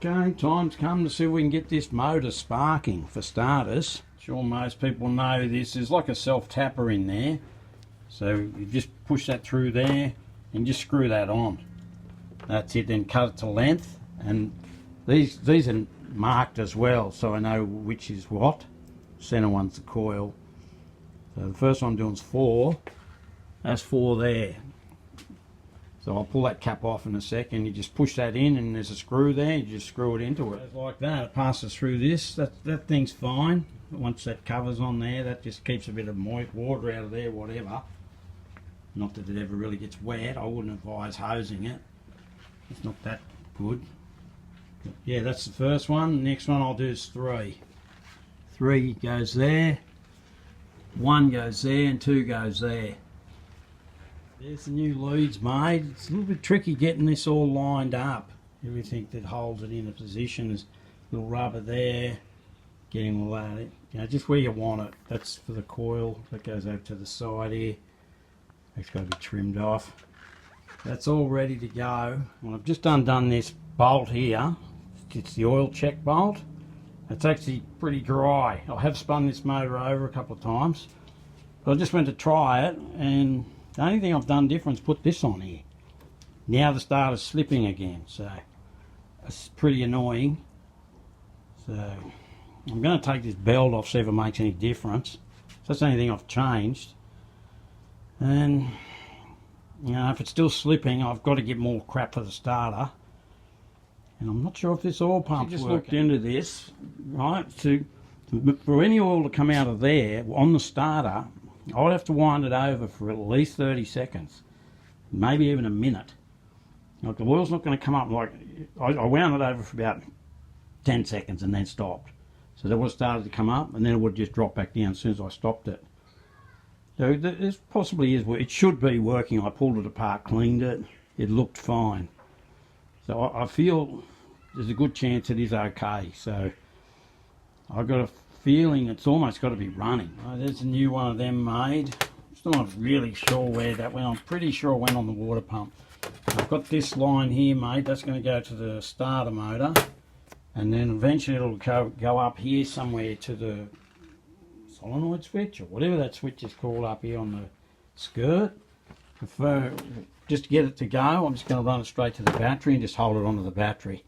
Okay, time's come to see if we can get this motor sparking for starters. Sure, most people know this. There's like a self-tapper in there. So you just push that through there and just screw that on. That's it, then cut it to length. And these are marked as well, so I know which is what. Center one's the coil. So the first one I'm doing is 4. That's 4 there. So I'll pull that cap off in a second. You just push that in and there's a screw there. You just screw it into it. Like that. It passes through this. That thing's fine. Once that cover's on there, that just keeps a bit of moist water out of there, whatever. Not that it ever really gets wet. I wouldn't advise hosing it. It's not that good. But yeah, that's the first one. The next one I'll do is 3. 3 goes there. 1 goes there and 2 goes there. There's the new leads made. It's a little bit tricky getting this all lined up. Everything that holds it in a position is a little rubber there. Getting all that, you know, just where you want it. That's for the coil. That goes over to the side here. It's got to be trimmed off. That's all ready to go. Well, I've just undone this bolt here. It's the oil check bolt. It's actually pretty dry. I have spun this motor over a couple of times. But I just went to try it, and the only thing I've done different is put this on here. Now the starter's slipping again, so it's pretty annoying. So I'm going to take this belt off, see if it makes any difference. So that's the only thing I've changed. And you know, if it's still slipping, I've got to get more crap for the starter. And I'm not sure if this oil pump's just looked into this, right? For any oil to come out of there on the starter, I'd have to wind it over for at least 30 seconds, maybe even a minute. Like the oil's not going to come up. Like I wound it over for about 10 seconds and then stopped. So that was started to come up, and then it would just drop back down as soon as I stopped it. So this possibly is, it should be working. I pulled it apart, cleaned it, it looked fine. So I feel there's a good chance it is okay. So I've got a feeling it's almost got to be running. There's a new one of them made. I'm not really sure where that went. I'm pretty sure it went on the water pump. I've got this line here made. That's going to go to the starter motor. And then eventually it'll go up here somewhere to the solenoid switch or whatever that switch is called up here on the skirt. Just to get it to go, I'm just going to run it straight to the battery and just hold it onto the battery.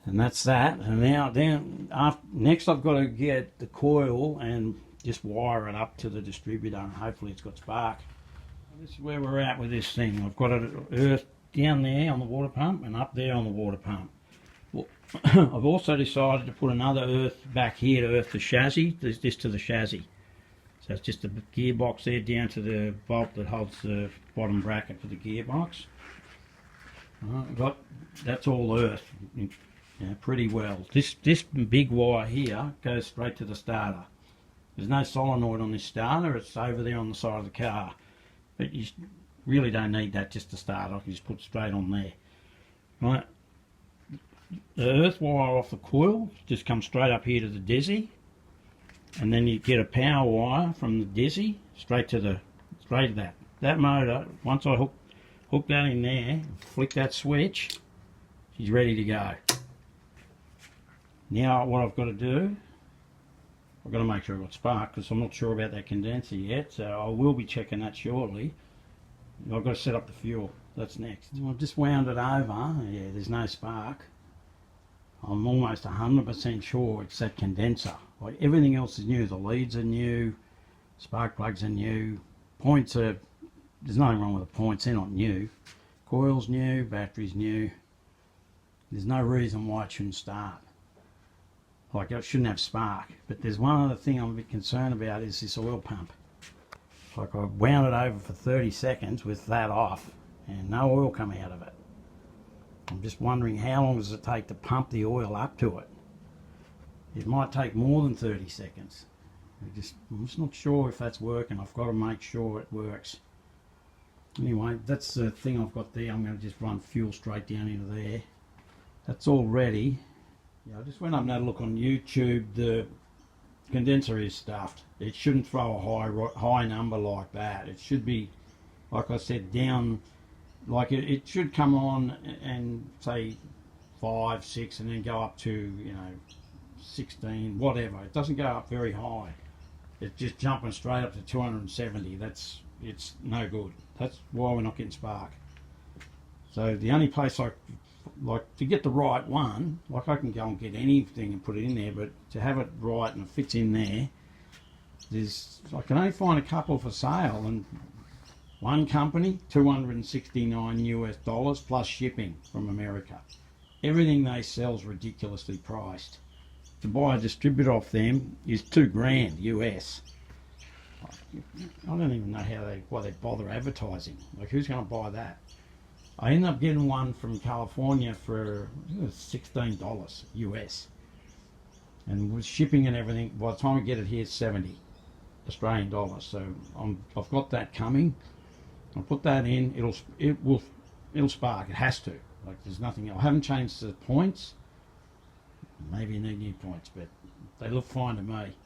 And that's that. And now next I've got to get the coil and just wire it up to the distributor, and hopefully it's got spark. This is where we're at with this thing. I've got it earth down there on the water pump and up there on the water pump. Well, I've also decided to put another earth back here to earth the chassis, this to the chassis. So it's just the gearbox there down to the bolt that holds the bottom bracket for the gearbox. That's all earth, pretty well. This big wire here goes straight to the starter. There's no solenoid on this starter, it's over there on the side of the car. But you really don't need that just to start. I can just put it straight on there. Right. The earth wire off the coil just comes straight up here to the desi, and then you get a power wire from the desi straight to that motor. Once I hook that in there, flick that switch, she's ready to go. Now what I've got to do, I've got to make sure I've got spark, because I'm not sure about that condenser yet, so I will be checking that shortly. I've got to set up the fuel. That's next. I've just wound it over. Yeah, there's no spark. I'm almost 100% sure it's that condenser. Like everything else is new. The leads are new, spark plugs are new, points are, there's nothing wrong with the points, they're not new. Coil's new, battery's new. There's no reason why it shouldn't start. Like it shouldn't have spark. But there's one other thing I'm a bit concerned about is this oil pump. Like I wound it over for 30 seconds with that off and no oil come out of it. I'm just wondering how long does it take to pump the oil up to it. It might take more than 30 seconds. I'm just not sure if that's working. I've got to make sure it works. Anyway, that's the thing I've got there. I'm going to just run fuel straight down into there. That's all ready. Yeah, I just went up and had a look on YouTube. The condenser is stuffed. It shouldn't throw a high number like that. It should be, like I said, down, like it should come on and say 5, 6, and then go up to, you know, 16, whatever. It doesn't go up very high. It's just jumping straight up to 270. It's no good. That's why we're not getting spark. So the only place I like to get the right one, like I can go and get anything and put it in there, but to have it right and it fits in there, I can only find a couple for sale, and one company, $269 US plus shipping from America. Everything they sell is ridiculously priced. To buy a distributor off them is $2,000 US. I don't even know why they bother advertising. Like, who's going to buy that? I ended up getting one from California for $16 US, and with shipping and everything, by the time we get it here, it's 70 Australian dollars. So I've got that coming. I'll put that in. It'll spark. It has to. Like, there's nothing else. I haven't changed the points. Maybe you need new points, but they look fine to me.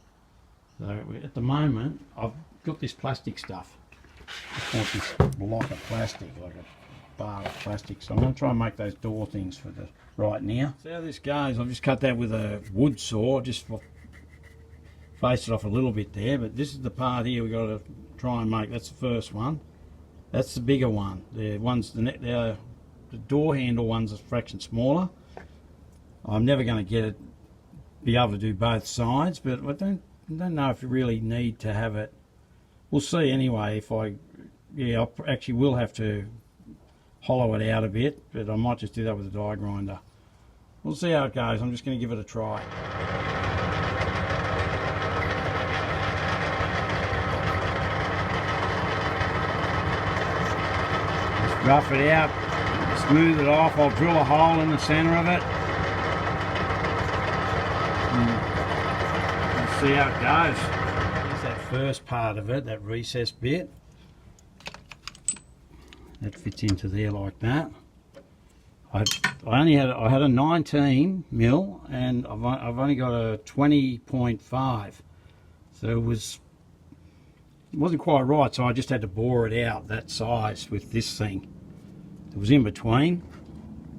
So at the moment, I've got this plastic stuff. I want this block of plastic, like a bar of plastic. So I'm going to try and make those door things for the right now. See how this goes. I've just cut that with a wood saw, just face it off a little bit there. But this is the part here we've got to try and make. That's the first one. That's the bigger one. The door handle one's a fraction smaller. I'm never going to be able to do both sides, but I don't know if you really need to have it. We'll see anyway. I actually will have to hollow it out a bit, but I might just do that with a die grinder. We'll see how it goes. I'm just going to give it a try. Just rough it out, smooth it off. I'll drill a hole in the centre of it. Let's see how it goes. Here's that first part of it, that recessed bit. That fits into there like that. I had a 19 mil, and I've only got a 20.5, so it wasn't quite right. So I just had to bore it out that size with this thing. It was in between.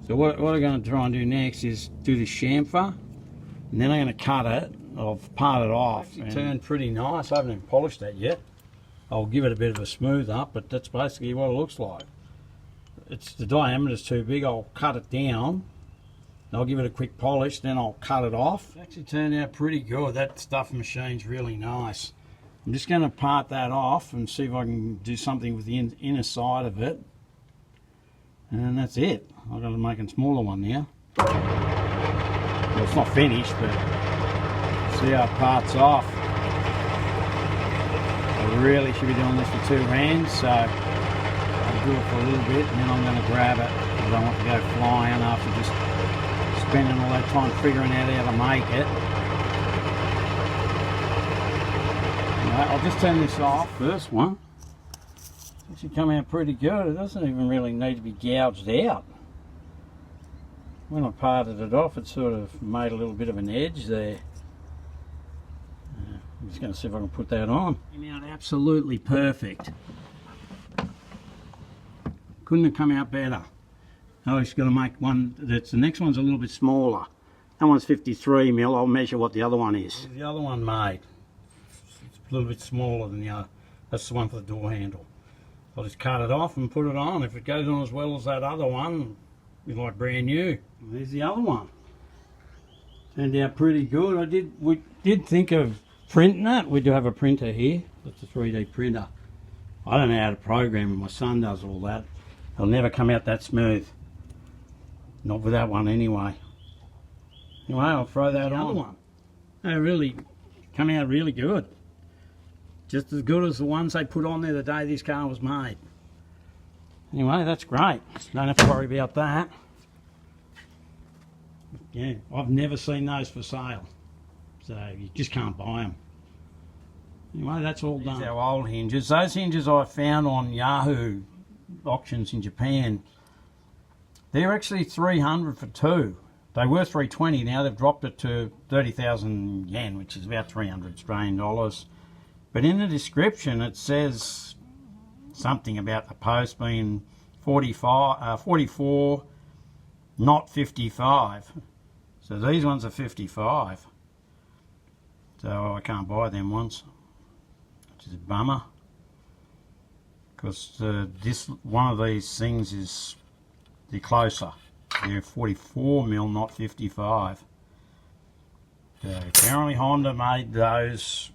So what I'm going to try and do next is do this chamfer, and then I'm going to cut it. I've parted it off. It turned pretty nice. I haven't even polished that yet. I'll give it a bit of a smooth up, but that's basically what it looks like. The diameter's too big. I'll cut it down. I'll give it a quick polish, then I'll cut it off. It's actually turned out pretty good. That stuff machine's really nice. I'm just going to part that off and see if I can do something with the inner side of it. And that's it. I've got to make a smaller one now. Well, it's not finished, but see how it parts off. I really should be doing this with two hands, so I'll do it for a little bit and then I'm going to grab it. I don't want to go flying after just spending all that time figuring out how to make it. Anyway, I'll just turn this off. First one. It should come out pretty good. It doesn't even really need to be gouged out. When I parted it off, it sort of made a little bit of an edge there. I'm just going to see if I can put that on. Came out absolutely perfect. Couldn't have come out better. I was going to make one the next one's a little bit smaller. That one's 53 mil. I'll measure what the other one is. The other one made. It's a little bit smaller than the other. That's the one for the door handle. I'll just cut it off and put it on. If it goes on as well as that other one, it's like brand new. There's the other one. Turned out pretty good. We did think of printing it. We do have a printer here. That's a 3D printer. I don't know how to program it. My son does all that. It'll never come out that smooth. Not with that one anyway. Anyway, I'll throw that on. One. They really come out really good. Just as good as the ones they put on there the day this car was made. Anyway, that's great. Don't have to worry about that. Yeah, I've never seen those for sale. So you just can't buy them. Anyway, that's all done. These are our old hinges. Those hinges I found on Yahoo auctions in Japan, they're actually 300 for two. They were 320, now they've dropped it to 30,000 yen, which is about 300 Australian dollars. But in the description it says something about the post being 44 not 55. So these ones are 55. So I can't buy them ones, which is a bummer. Because this one of these things is the closer. They're 44mm, not 55. So apparently Honda made those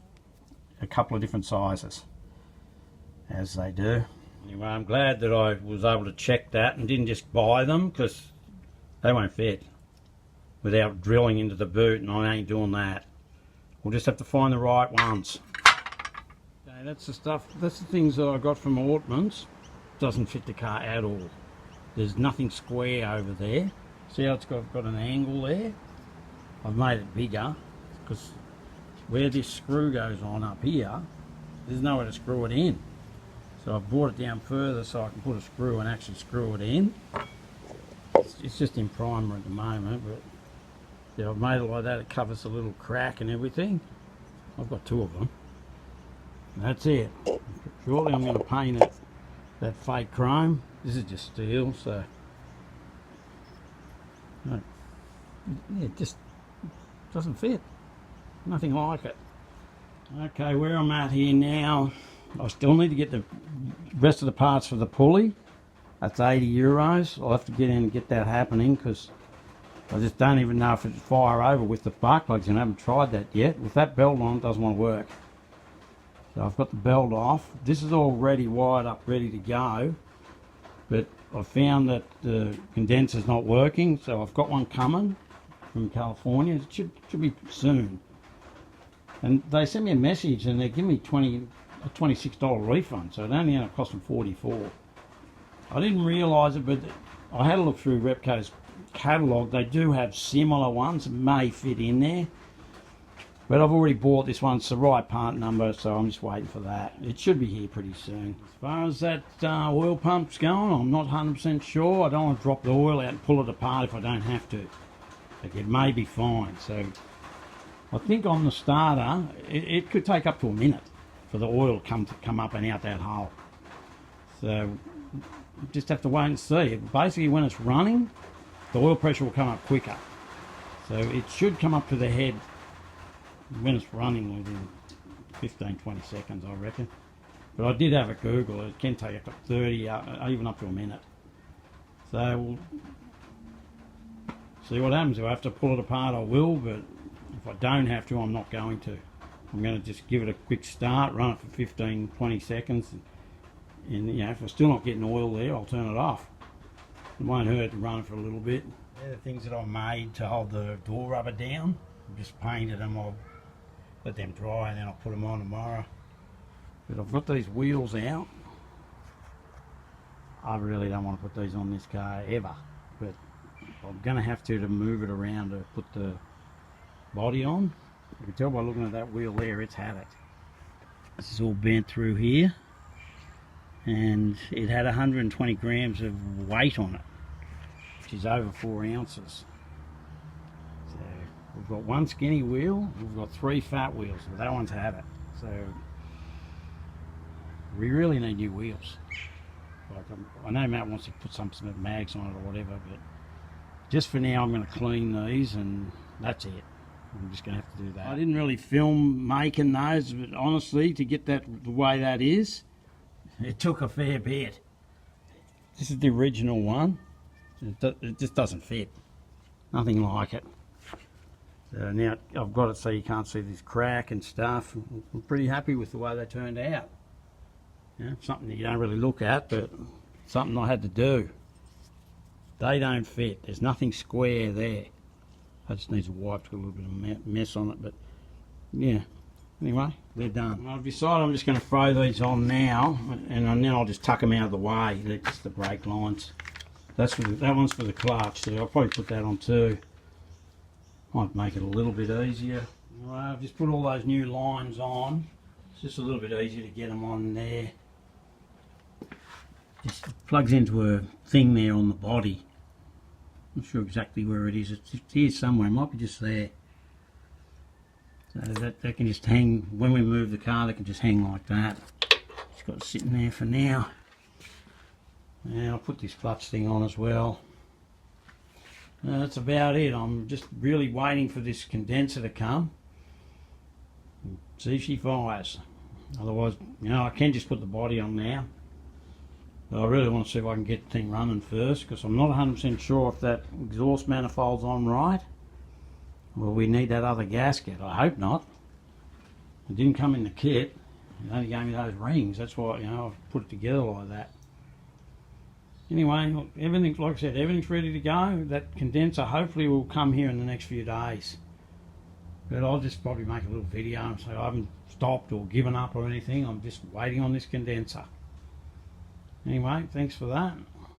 a couple of different sizes, as they do. Anyway, I'm glad that I was able to check that and didn't just buy them, because they won't fit without drilling into the boot, and I ain't doing that. We'll just have to find the right ones. Okay, that's the stuff, that's the things that I got from Ortman's. Doesn't fit the car at all. There's nothing square over there. See how it's got an angle there? I've made it bigger, because where this screw goes on up here, there's nowhere to screw it in. So I've brought it down further so I can put a screw and actually screw it in. It's just in primer at the moment, but yeah, I've made it like that. It covers a little crack and everything. I've got two of them. And that's it. Shortly I'm going to paint it that fake chrome. This is just steel, so no, yeah, it just doesn't fit. Nothing like it. Okay, where I'm at here now, I still need to get the rest of the parts for the pulley. That's €80. I'll have to get in and get that happening, because I just don't even know if it'd fire over with the spark plugs, and I haven't tried that yet. With that belt on, it doesn't want to work. So I've got the belt off. This is already wired up, ready to go, but I found that the condenser's not working, so I've got one coming from California. It should be soon. And they sent me a message and they give me a $26 refund, so it only ended up costing $44. I didn't realise it, but I had a look through Repco's catalogue. They do have similar ones that may fit in there, but I've already bought this one. It's the right part number, so I'm just waiting for that. It should be here pretty soon. As far as that oil pump's going, I'm not 100% sure. I don't want to drop the oil out and pull it apart if I don't have to. Like, it may be fine. So I think on the starter, it could take up to a minute for the oil to come up and out that hole. So just have to wait and see. Basically, when it's running, the oil pressure will come up quicker. So it should come up to the head when it's running within 15-20 seconds, I reckon. But I did have a Google. It can take up to 30, even up to a minute. So we'll see what happens. If I have to pull it apart, I will, but if I don't have to, I'm not going to. I'm going to just give it a quick start, run it for 15-20 seconds, and you know, if we're still not getting oil there, I'll turn it off. It won't hurt to run it for a little bit. They're the things that I made to hold the door rubber down. I just painted them. I'll let them dry and then I'll put them on tomorrow. But I've got these wheels out. I really don't want to put these on this car ever, but I'm going to have to move it around to put the body on. You can tell by looking at that wheel there, it's had it. This is all bent through here, and it had 120 grams of weight on it, which is over 4 ounces. So we've got one skinny wheel, we've got 3 fat wheels, but that one's had it. So we really need new wheels. Like, I know Matt wants to put some mags on it or whatever, but just for now I'm going to clean these and that's it. I'm just going to have to do that. I didn't really film making those, but honestly, to get that the way that is, it took a fair bit. This is the original one. It just doesn't fit. Nothing like it. So now I've got it so you can't see this crack and stuff. I'm pretty happy with the way they turned out. You know, something that you don't really look at, but something I had to do. They don't fit. There's nothing square there. I just need to wipe, got a little bit of mess on it, but yeah. Anyway, they're done. I've decided I'm just going to throw these on now, and then I'll just tuck them out of the way. They're just the brake lines. That one's for the clutch, so I'll probably put that on too. Might make it a little bit easier. All right, I've just put all those new lines on. It's just a little bit easier to get them on there. Just plugs into a thing there on the body. Not sure exactly where it is. It's here somewhere. It might be just there. So that can just hang. When we move the car, they can just hang like that. Just got it sitting there for now. And I'll put this clutch thing on as well. That's about it. I'm just really waiting for this condenser to come. See if she fires. Otherwise, you know, I can just put the body on now. But I really want to see if I can get the thing running first, because I'm not 100% sure if that exhaust manifold's on right. Well, we need that other gasket. I hope not. It didn't come in the kit. It only gave me those rings. That's why, you know, I've put it together like that. Anyway, look, everything's, like I said, everything's ready to go. That condenser hopefully will come here in the next few days. But I'll just probably make a little video and say I haven't stopped or given up or anything. I'm just waiting on this condenser. Anyway, thanks for that.